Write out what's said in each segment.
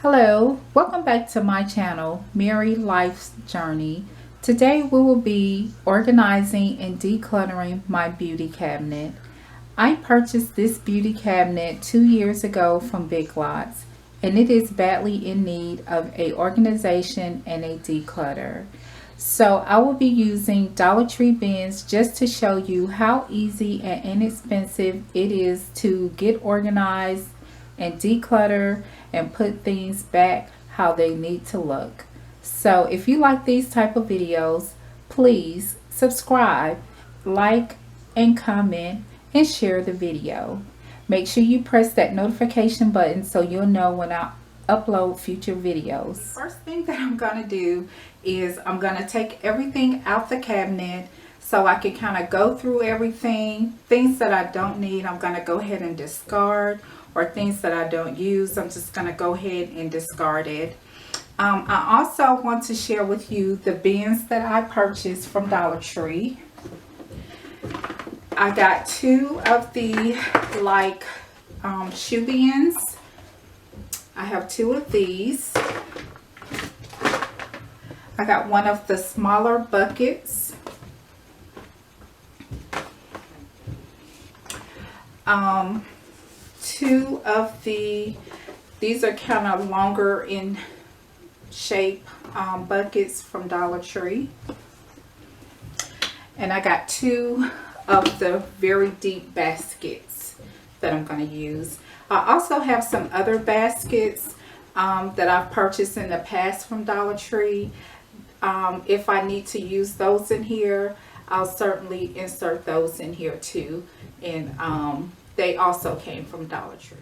Hello, welcome back to my channel, Mary Life's Journey. Today we will be organizing and decluttering my beauty cabinet. I purchased this beauty cabinet 2 years ago from Big Lots, and it is badly in need of a organization and a declutter. So I will be using Dollar Tree bins just to show you how easy and inexpensive it is to get organized and declutter and put things back how they need to look. So if you like these type of videos, please subscribe, like, and comment, and share the video. Make sure you press that notification button so you'll know when I upload future videos. First thing that I'm going to do is I'm going to take everything out the cabinet so I can kind of go through everything. Things that I don't need, I'm going to go ahead and discard, or things that I don't use, I'm just going to go ahead and discard it. I also want to share with you the bins that I purchased from Dollar Tree. I got two of the shoe bins. I have two of these. I got one of the smaller buckets. Two of these are kind of longer in shape buckets from Dollar Tree. And I got two of the very deep baskets that I'm going to use. I also have some other baskets that I've purchased in the past from Dollar Tree. If I need to use those in here, I'll certainly insert those in here too. And they also came from Dollar Tree.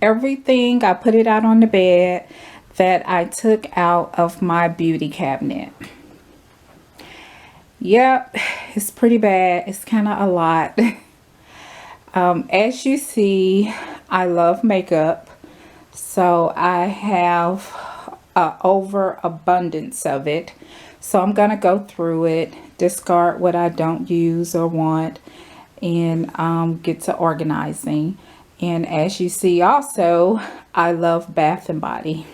Everything, I put it out on the bed that I took out of my beauty cabinet. Yep, it's pretty bad. It's kind of a lot. As you see, I love makeup, so I have an overabundance of it. So I'm gonna go through it, discard what I don't use or want, and get to organizing. And as you see also, I love Bath and Body.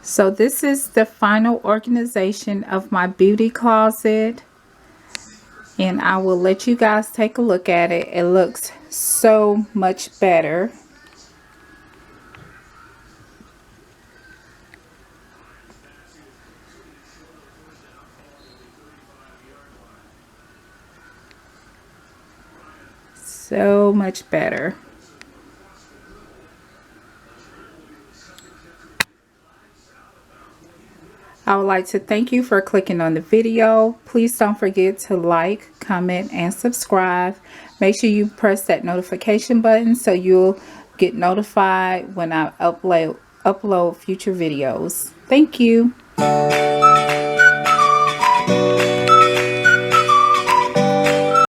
So this is the final organization of my beauty closet, and I will let you guys take a look at it. It looks so much better. So much better. I would like to thank you for clicking on the video. Please don't forget to like, comment, and subscribe. Make sure you press that notification button so you'll get notified when I upload future videos. Thank you.